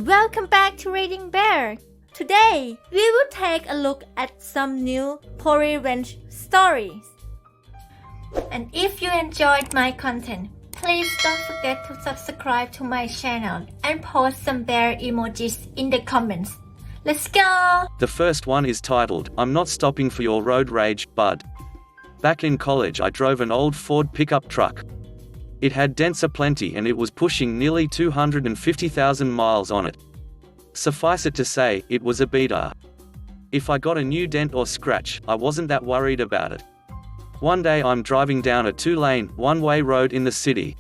Welcome back to ReadingBear. Today, we will take a look at some new revenge stories. And if you enjoyed my content, please don't forget to subscribe to my channel and post some bear emojis in the comments. Let's go! The first one is titled, "I'm Not Stopping for Your Road Rage, Bud." Back in college I drove an old Ford pickup truck. It had dents aplenty and it was pushing nearly 250,000 miles on it. Suffice it to say, it was a beater. If I got a new dent or scratch, I wasn't that worried about it. One day I'm driving down a two-lane, one-way road in the city.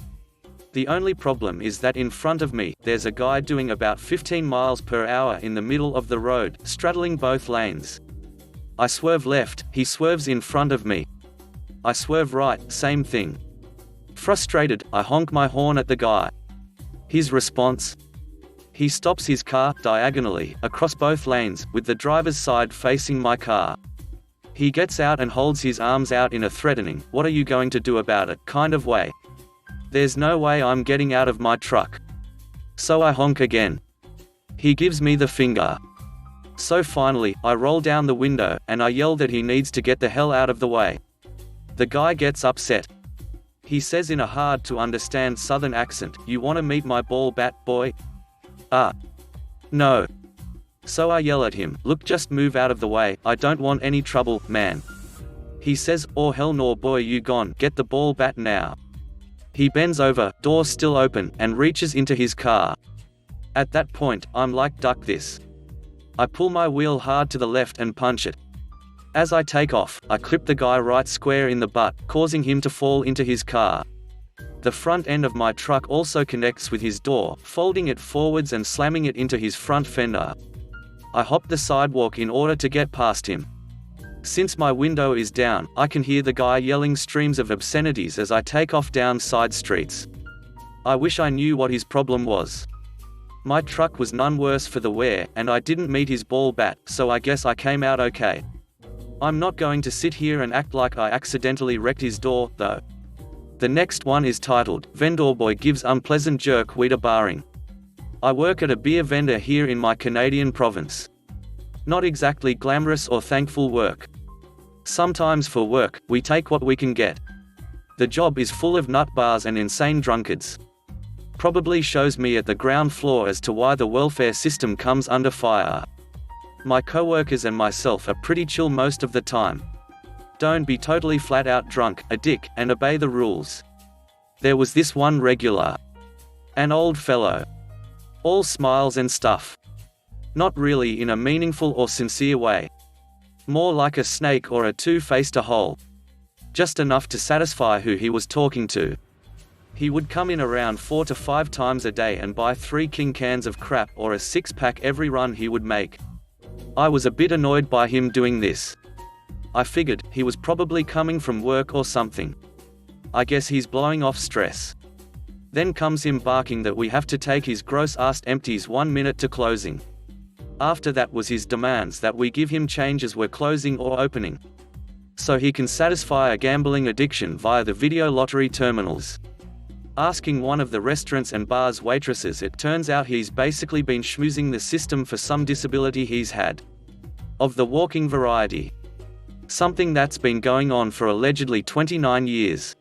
The only problem is that in front of me, there's a guy doing about 15 miles per hour in the middle of the road, straddling both lanes. I swerve left, he swerves in front of me. I swerve right, same thing. Frustrated, I honk my horn at the guy. His response? He stops his car, diagonally, across both lanes, with the driver's side facing my car. He gets out and holds his arms out in a threatening, "What are you going to do about it?" kind of way. There's no way I'm getting out of my truck. So I honk again. He gives me the finger. So finally, I roll down the window, and I yell that he needs to get the hell out of the way. The guy gets upset. He says in a hard-to-understand southern accent, "You wanna meet my ball bat, boy?" No. So I yell at him, "Look, just move out of the way, I don't want any trouble, man." He says, "Oh hell no boy, you gone, get the ball bat now." He bends over, door still open, and reaches into his car. At that point, I'm like, duck this. I pull my wheel hard to the left and punch it. As I take off, I clip the guy right square in the butt, causing him to fall into his car. The front end of my truck also connects with his door, folding it forwards and slamming it into his front fender. I hop the sidewalk in order to get past him. Since my window is down, I can hear the guy yelling streams of obscenities as I take off down side streets. I wish I knew what his problem was. My truck was none worse for the wear, and I didn't meet his ball bat, so I guess I came out okay. I'm not going to sit here and act like I accidentally wrecked his door, though. The next one is titled, "Vendor Boy Gives Unpleasant Jerk Weed a Barring." I work at a beer vendor here in my Canadian province. Not exactly glamorous or thankful work. Sometimes for work, we take what we can get. The job is full of nut bars and insane drunkards. Probably shows me at the ground floor as to why the welfare system comes under fire. My coworkers and myself are pretty chill most of the time. Don't be totally flat out drunk, a dick, and obey the rules. There was this one regular. An old fellow. All smiles and stuff. Not really in a meaningful or sincere way. More like a snake or a two-faced hole. Just enough to satisfy who he was talking to. He would come in around 4 to 5 times a day and buy 3 king cans of crap or a 6-pack every run he would make. I was a bit annoyed by him doing this. I figured, he was probably coming from work or something. I guess he's blowing off stress. Then comes him barking that we have to take his gross-assed empties 1 minute to closing. After that was his demands that we give him change as we're closing or opening. So he can satisfy a gambling addiction via the video lottery terminals. Asking one of the restaurants and bars waitresses, it turns out he's basically been schmoozing the system for some disability he's had. Of the walking variety. Something that's been going on for allegedly 29 years.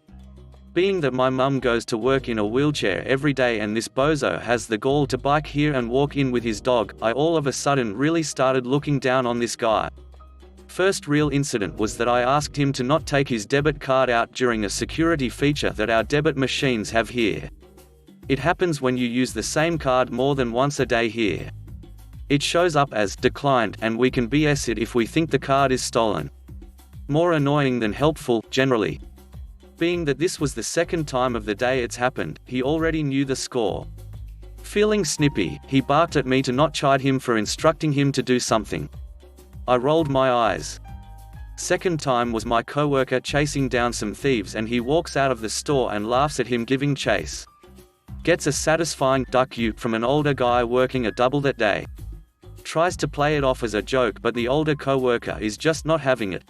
Being that my mum goes to work in a wheelchair every day and this bozo has the gall to bike here and walk in with his dog, I all of a sudden really started looking down on this guy. First real incident was that I asked him to not take his debit card out during a security feature that our debit machines have here. It happens when you use the same card more than once a day here. It shows up as declined and we can BS it if we think the card is stolen. More annoying than helpful, generally. Being that this was the second time of the day it's happened, he already knew the score. Feeling snippy, he barked at me to not chide him for instructing him to do something. I rolled my eyes. Second time was my coworker chasing down some thieves and he walks out of the store and laughs at him giving chase. Gets a satisfying "duck you" from an older guy working a double that day. Tries to play it off as a joke but the older coworker is just not having it.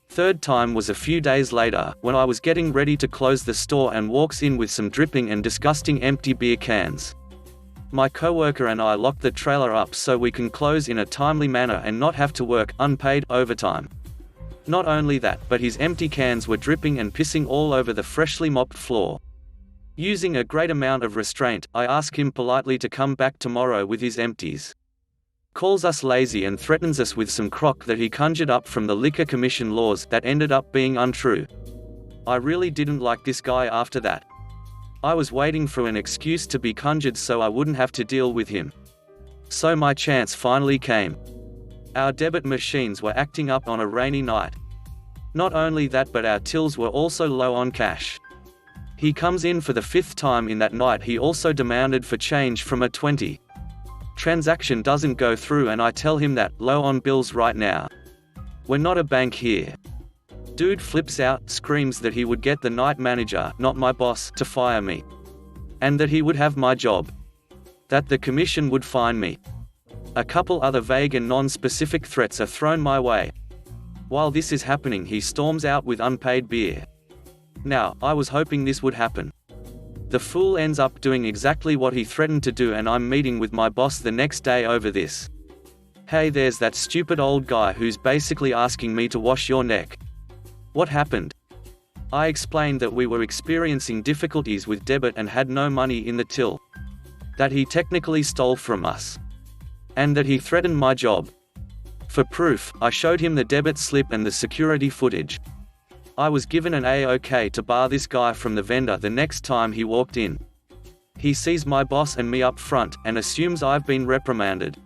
Third time was a few days later, when I was getting ready to close the store and walks in with some dripping and disgusting empty beer cans. My coworker and I locked the trailer up so we can close in a timely manner and not have to work unpaid overtime. Not only that, but his empty cans were dripping and pissing all over the freshly mopped floor. Using a great amount of restraint, I ask him politely to come back tomorrow with his empties. Calls us lazy and threatens us with some crock that he conjured up from the Liquor Commission laws that ended up being untrue. I really didn't like this guy after that. I was waiting for an excuse to be conjured so I wouldn't have to deal with him. So my chance finally came. Our debit machines were acting up on a rainy night. Not only that, but our tills were also low on cash. He comes in for the 5th time in that night. He also demanded for change from a 20. Transaction doesn't go through and I tell him that, low on bills right now. We're not a bank here. Dude flips out, screams that he would get the night manager, not my boss, to fire me. And that he would have my job. That the commission would fine me. A couple other vague and non-specific threats are thrown my way. While this is happening, he storms out with unpaid beer. Now, I was hoping this would happen. The fool ends up doing exactly what he threatened to do, and I'm meeting with my boss the next day over this. Hey, there's that stupid old guy who's basically asking me to wash your neck. What happened? I explained that we were experiencing difficulties with debit and had no money in the till. That he technically stole from us. And that he threatened my job. For proof, I showed him the debit slip and the security footage. I was given an A-OK to bar this guy from the vendor the next time he walked in. He sees my boss and me up front, and assumes I've been reprimanded.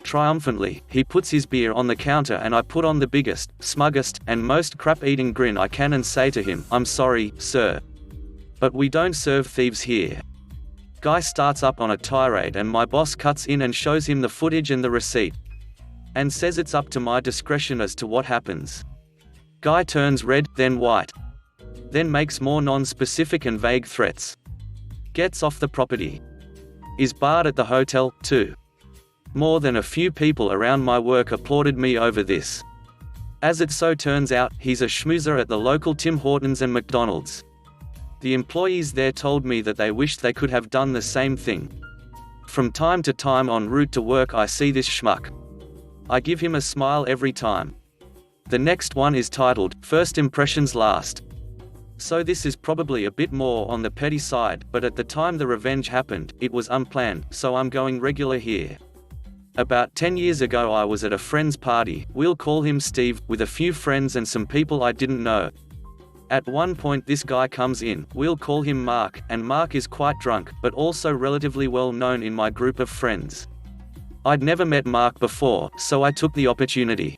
Triumphantly, he puts his beer on the counter and I put on the biggest, smuggest, and most crap-eating grin I can and say to him, "I'm sorry, sir. But we don't serve thieves here." Guy starts up on a tirade and my boss cuts in and shows him the footage and the receipt. And says it's up to my discretion as to what happens. Guy turns red, then white. Then makes more non-specific and vague threats. Gets off the property. Is barred at the hotel, too. More than a few people around my work applauded me over this. As it so turns out, he's a schmoozer at the local Tim Hortons and McDonald's. The employees there told me that they wished they could have done the same thing. From time to time en route to work I see this schmuck. I give him a smile every time. The next one is titled, First Impressions Last. So this is probably a bit more on the petty side, but at the time the revenge happened, it was unplanned, so I'm going regular here. About 10 years ago I was at a friend's party, we'll call him Steve, with a few friends and some people I didn't know. At one point this guy comes in, we'll call him Mark, and Mark is quite drunk, but also relatively well known in my group of friends. I'd never met Mark before, so I took the opportunity.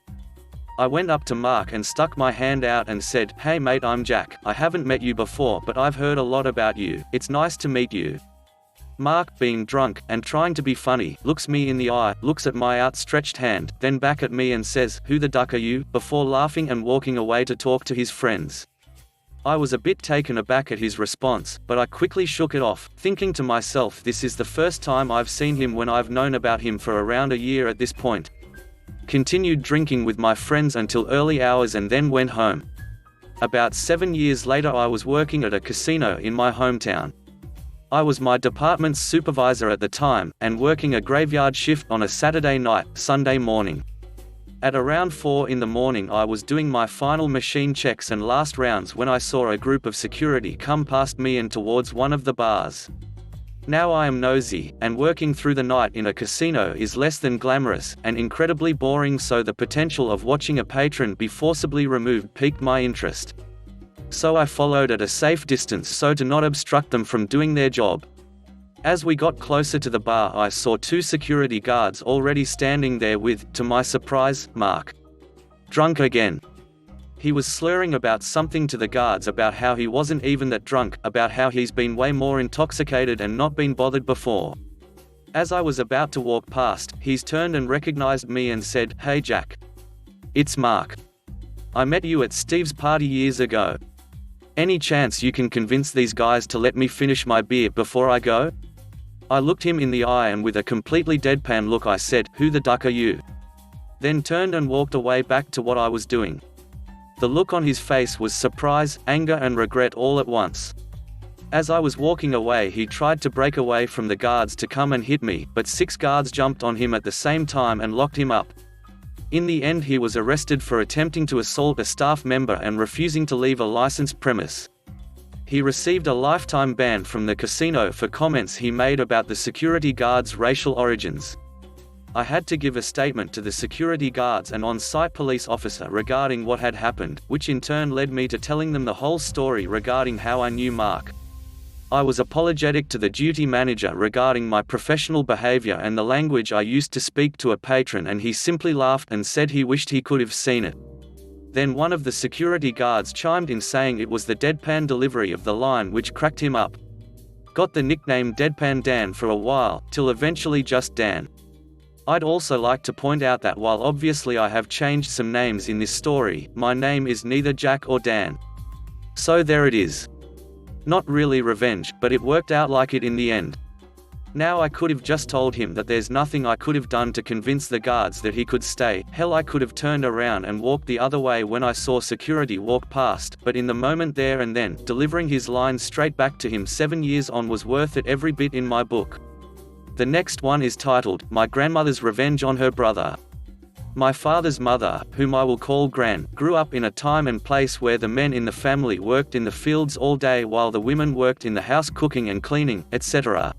I went up to Mark and stuck my hand out and said, "Hey mate, I'm Jack. I haven't met you before, but I've heard a lot about you. It's nice to meet you." Mark, being drunk, and trying to be funny, looks me in the eye, looks at my outstretched hand, then back at me and says, "Who the duck are you?" before laughing and walking away to talk to his friends. I was a bit taken aback at his response, but I quickly shook it off, thinking to myself, this is the first time I've seen him when I've known about him for around a year at this point. Continued drinking with my friends until early hours and then went home. About 7 years later I was working at a casino in my hometown. I was my department's supervisor at the time, and working a graveyard shift on a Saturday night, Sunday morning. At around 4 in the morning I was doing my final machine checks and last rounds when I saw a group of security come past me and towards one of the bars. Now I am nosy, and working through the night in a casino is less than glamorous, and incredibly boring, so the potential of watching a patron be forcibly removed piqued my interest. So I followed at a safe distance so to not obstruct them from doing their job. As we got closer to the bar I saw 2 security guards already standing there with, to my surprise, Mark. Drunk again. He was slurring about something to the guards about how he wasn't even that drunk, about how he's been way more intoxicated and not been bothered before. As I was about to walk past, he's turned and recognized me and said, "Hey Jack. It's Mark. I met you at Steve's party years ago. Any chance you can convince these guys to let me finish my beer before I go?" I looked him in the eye and with a completely deadpan look I said, "Who the duck are you?" Then turned and walked away back to what I was doing. The look on his face was surprise, anger and regret all at once. As I was walking away, he tried to break away from the guards to come and hit me, but 6 guards jumped on him at the same time and locked him up. In the end, he was arrested for attempting to assault a staff member and refusing to leave a licensed premise. He received a lifetime ban from the casino for comments he made about the security guards' racial origins. I had to give a statement to the security guards and on-site police officer regarding what had happened, which in turn led me to telling them the whole story regarding how I knew Mark. I was apologetic to the duty manager regarding my professional behavior and the language I used to speak to a patron, and he simply laughed and said he wished he could have seen it. Then one of the security guards chimed in saying it was the deadpan delivery of the line which cracked him up. Got the nickname Deadpan Dan for a while, till eventually just Dan. I'd also like to point out that while obviously I have changed some names in this story, my name is neither Jack or Dan. So there it is. Not really revenge, but it worked out like it in the end. Now I could have just told him that there's nothing I could have done to convince the guards that he could stay. Hell, I could have turned around and walked the other way when I saw security walk past, but in the moment there and then, delivering his lines straight back to him 7 years on was worth it every bit in my book. The next one is titled, My Grandmother's Revenge on Her Brother. My father's mother, whom I will call Gran, grew up in a time and place where the men in the family worked in the fields all day while the women worked in the house cooking and cleaning, etc.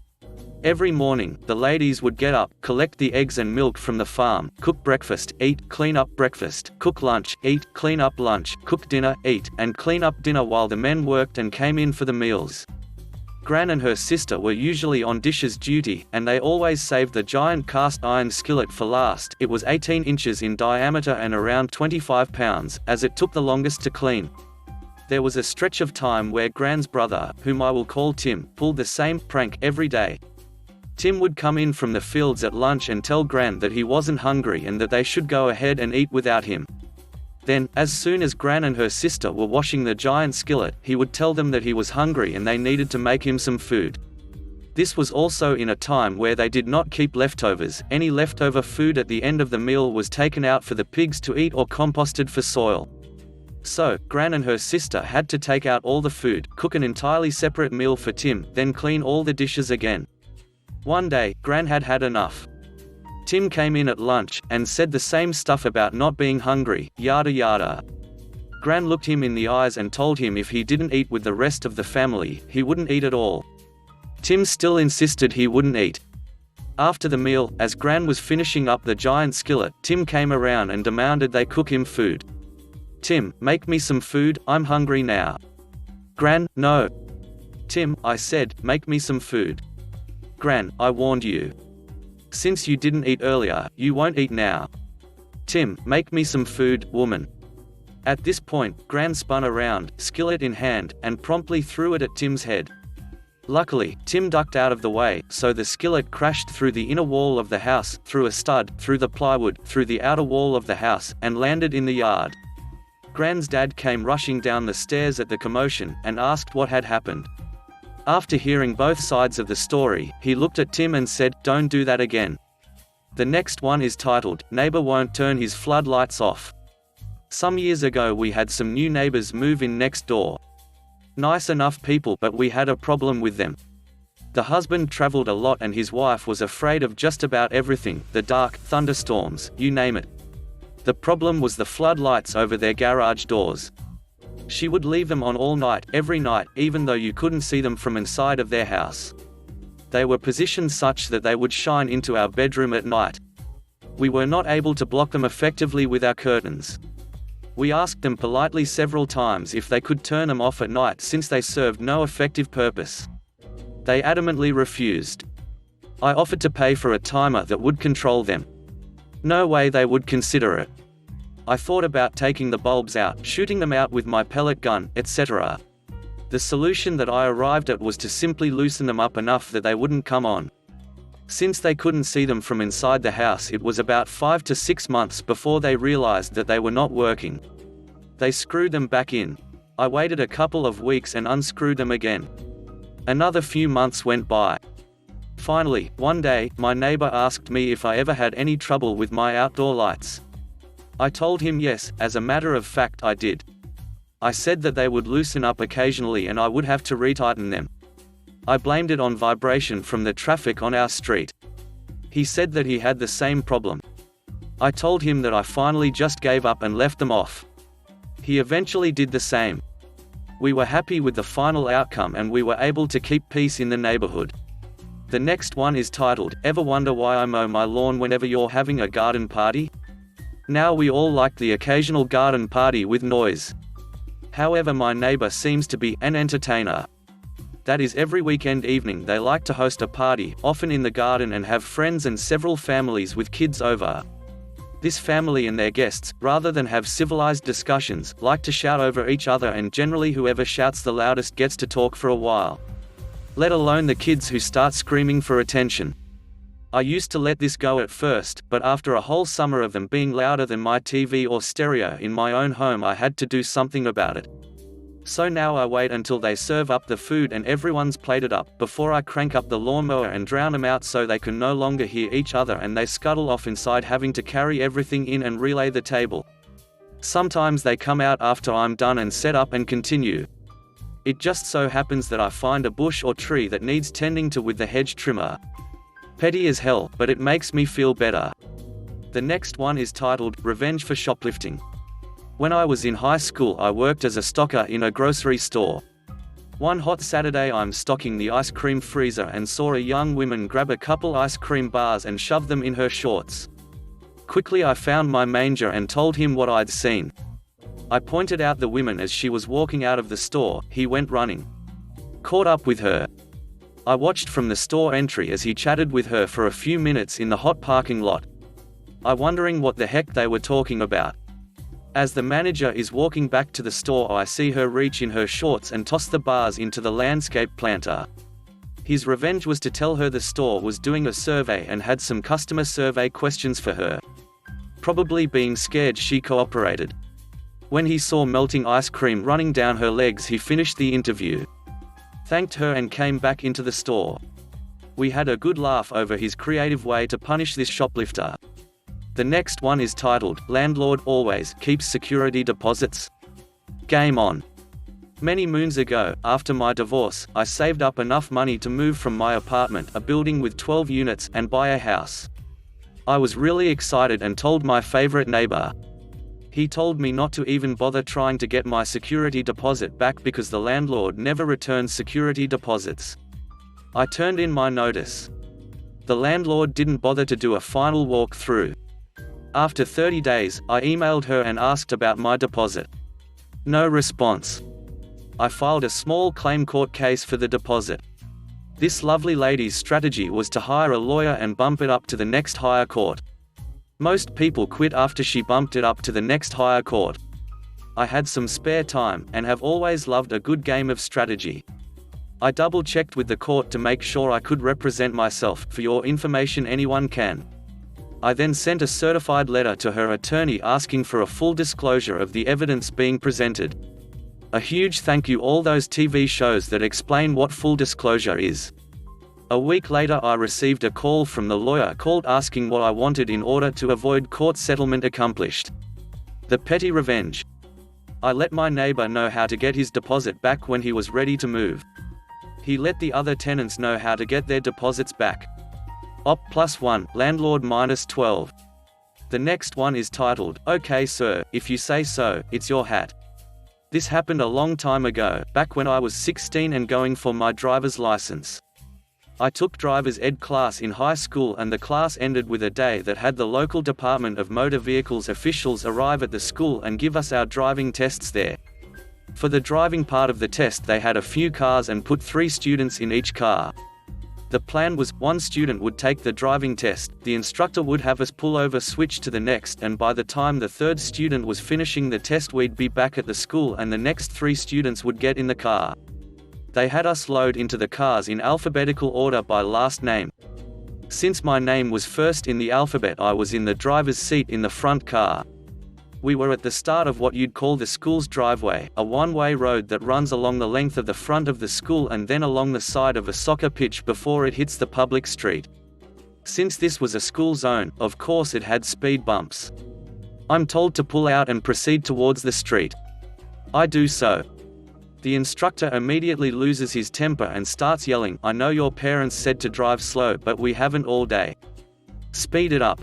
Every morning, the ladies would get up, collect the eggs and milk from the farm, cook breakfast, eat, clean up breakfast, cook lunch, eat, clean up lunch, cook dinner, eat, and clean up dinner while the men worked and came in for the meals. Gran and her sister were usually on dishes duty, and they always saved the giant cast iron skillet for last. It was 18 inches in diameter and around 25 pounds, as it took the longest to clean. There was a stretch of time where Gran's brother, whom I will call Tim, pulled the same prank every day. Tim would come in from the fields at lunch and tell Gran that he wasn't hungry and that they should go ahead and eat without him. Then, as soon as Gran and her sister were washing the giant skillet, he would tell them that he was hungry and they needed to make him some food. This was also in a time where they did not keep leftovers. Any leftover food at the end of the meal was taken out for the pigs to eat or composted for soil. So, Gran and her sister had to take out all the food, cook an entirely separate meal for Tim, then clean all the dishes again. One day, Gran had had enough. Tim came in at lunch, and said the same stuff about not being hungry, yada yada. Gran looked him in the eyes and told him if he didn't eat with the rest of the family, he wouldn't eat at all. Tim still insisted he wouldn't eat. After the meal, as Gran was finishing up the giant skillet, Tim came around and demanded they cook him food. Tim, make me some food, I'm hungry now. Gran, no. Tim, I said, make me some food. Gran, I warned you. Since you didn't eat earlier, you won't eat now. Tim, make me some food, woman. At this point, Gran spun around, skillet in hand, and promptly threw it at Tim's head. Luckily, Tim ducked out of the way, so the skillet crashed through the inner wall of the house, through a stud, through the plywood, through the outer wall of the house, and landed in the yard. Gran's dad came rushing down the stairs at the commotion, and asked what had happened. After hearing both sides of the story, he looked at Tim and said, "Don't do that again." The next one is titled, Neighbor Won't Turn His Floodlights Off. Some years ago we had some new neighbors move in next door. Nice enough people, but we had a problem with them. The husband traveled a lot and his wife was afraid of just about everything, the dark, thunderstorms, you name it. The problem was the floodlights over their garage doors. She would leave them on all night, every night, even though you couldn't see them from inside of their house. They were positioned such that they would shine into our bedroom at night. We were not able to block them effectively with our curtains. We asked them politely several times if they could turn them off at night since they served no effective purpose. They adamantly refused. I offered to pay for a timer that would control them. No way they would consider it. I thought about taking the bulbs out, shooting them out with my pellet gun, etc. The solution that I arrived at was to simply loosen them up enough that they wouldn't come on. Since they couldn't see them from inside the house, it was about 5 to 6 months before they realized that they were not working. They screwed them back in. I waited a couple of weeks and unscrewed them again. Another few months went by. Finally, one day, my neighbor asked me if I ever had any trouble with my outdoor lights. I told him yes, as a matter of fact I did. I said that they would loosen up occasionally and I would have to retighten them. I blamed it on vibration from the traffic on our street. He said that he had the same problem. I told him that I finally just gave up and left them off. He eventually did the same. We were happy with the final outcome and we were able to keep peace in the neighborhood. The next one is titled, Ever wonder why I mow my lawn whenever you're having a garden party? Now we all like the occasional garden party with noise. However, my neighbor seems to be an entertainer. That is, every weekend evening they like to host a party, often in the garden, and have friends and several families with kids over. This family and their guests, rather than have civilized discussions, like to shout over each other, and generally whoever shouts the loudest gets to talk for a while. Let alone the kids who start screaming for attention. I used to let this go at first, but after a whole summer of them being louder than my TV or stereo in my own home, I had to do something about it. So now I wait until they serve up the food and everyone's plated up, before I crank up the lawnmower and drown them out so they can no longer hear each other and they scuttle off inside, having to carry everything in and relay the table. Sometimes they come out after I'm done and set up and continue. It just so happens that I find a bush or tree that needs tending to with the hedge trimmer. Petty as hell, but it makes me feel better. The next one is titled, Revenge for Shoplifting. When I was in high school, I worked as a stocker in a grocery store. One hot Saturday, I'm stocking the ice cream freezer and saw a young woman grab a couple ice cream bars and shove them in her shorts. Quickly I found my manager and told him what I'd seen. I pointed out the woman as she was walking out of the store. He went running. Caught up with her. I watched from the store entry as he chatted with her for a few minutes in the hot parking lot. I wondering what the heck they were talking about. As the manager is walking back to the store, I see her reach in her shorts and toss the bars into the landscape planter. His revenge was to tell her the store was doing a survey and had some customer survey questions for her. Probably being scared she cooperated. When he saw melting ice cream running down her legs, he finished the interview, thanked her and came back into the store. We had a good laugh over his creative way to punish this shoplifter. The next one is titled, Landlord Always Keeps Security Deposits. Game on. Many moons ago, after my divorce, I saved up enough money to move from my apartment, a building with 12 units, and buy a house. I was really excited and told my favorite neighbor. He told me not to even bother trying to get my security deposit back because the landlord never returns security deposits. I turned in my notice. The landlord didn't bother to do a final walk-through. After 30 days, I emailed her and asked about my deposit. No response. I filed a small claim court case for the deposit. This lovely lady's strategy was to hire a lawyer and bump it up to the next higher court. Most people quit after she bumped it up to the next higher court. I had some spare time, and have always loved a good game of strategy. I double-checked with the court to make sure I could represent myself. For your information, anyone can. I then sent a certified letter to her attorney asking for a full disclosure of the evidence being presented. A huge thank you all those TV shows that explain what full disclosure is. A week later I received a call from the lawyer called asking what I wanted in order to avoid court settlement accomplished. The petty revenge. I let my neighbor know how to get his deposit back when he was ready to move. He let the other tenants know how to get their deposits back. Op +1, landlord -12. The next one is titled, Okay sir, if you say so, it's your hat. This happened a long time ago, back when I was 16 and going for my driver's license. I took driver's ed class in high school, and the class ended with a day that had the local Department of Motor Vehicles officials arrive at the school and give us our driving tests there. For the driving part of the test they had a few cars and put 3 students in each car. The plan was, one student would take the driving test, the instructor would have us pull over, switch to the next, and by the time the 3rd student was finishing the test we'd be back at the school and the next 3 students would get in the car. They had us load into the cars in alphabetical order by last name. Since my name was first in the alphabet, I was in the driver's seat in the front car. We were at the start of what you'd call the school's driveway, a one-way road that runs along the length of the front of the school and then along the side of a soccer pitch before it hits the public street. Since this was a school zone, of course it had speed bumps. I'm told to pull out and proceed towards the street. I do so. The instructor immediately loses his temper and starts yelling, "I know your parents said to drive slow, but we haven't all day. Speed it up."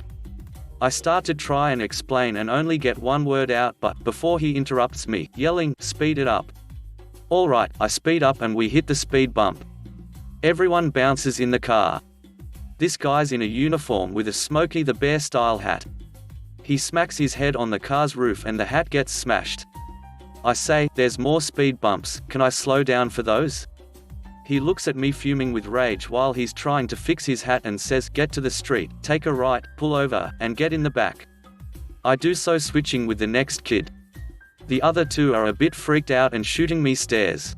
I start to try and explain and only get one word out, but before he interrupts me, yelling, "Speed it up." Alright, I speed up and we hit the speed bump. Everyone bounces in the car. This guy's in a uniform with a Smokey the Bear style hat. He smacks his head on the car's roof and the hat gets smashed. I say, "There's more speed bumps, can I slow down for those?" He looks at me fuming with rage while he's trying to fix his hat and says, "Get to the street, take a right, pull over, and get in the back." I do so, switching with the next kid. The other two are a bit freaked out and shooting me stares.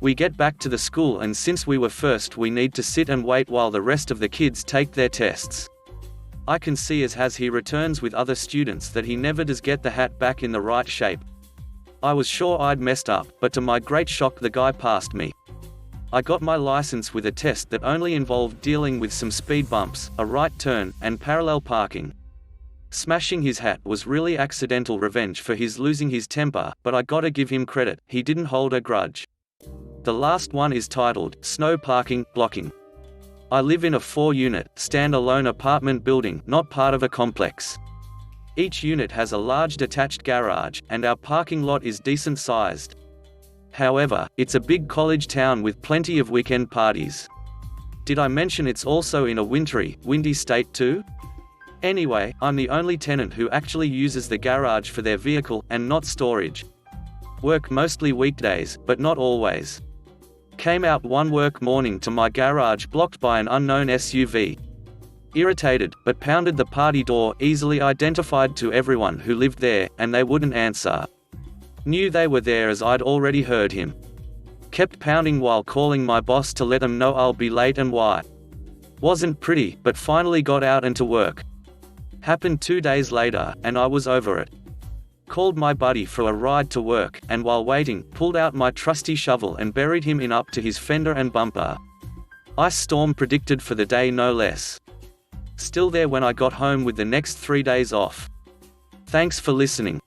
We get back to the school, and since we were first, we need to sit and wait while the rest of the kids take their tests. I can see as he returns with other students that he never does get the hat back in the right shape. I was sure I'd messed up, but to my great shock the guy passed me. I got my license with a test that only involved dealing with some speed bumps, a right turn, and parallel parking. Smashing his hat was really accidental revenge for his losing his temper, but I gotta give him credit, he didn't hold a grudge. The last one is titled, "Snow Parking, Blocking." I live in a 4-unit, stand-alone apartment building, not part of a complex. Each unit has a large detached garage, and our parking lot is decent sized. However, it's a big college town with plenty of weekend parties. Did I mention it's also in a wintry, windy state too? Anyway, I'm the only tenant who actually uses the garage for their vehicle, and not storage. Work mostly weekdays, but not always. Came out one work morning to my garage blocked by an unknown SUV. Irritated, but pounded the party door, easily identified to everyone who lived there, and they wouldn't answer. Knew they were there as I'd already heard him. Kept pounding while calling my boss to let him know I'll be late and why. Wasn't pretty, but finally got out and to work. Happened 2 days later, and I was over it. Called my buddy for a ride to work, and while waiting, pulled out my trusty shovel and buried him in up to his fender and bumper. Ice storm predicted for the day, no less. Still there when I got home with the next 3 days off. Thanks for listening.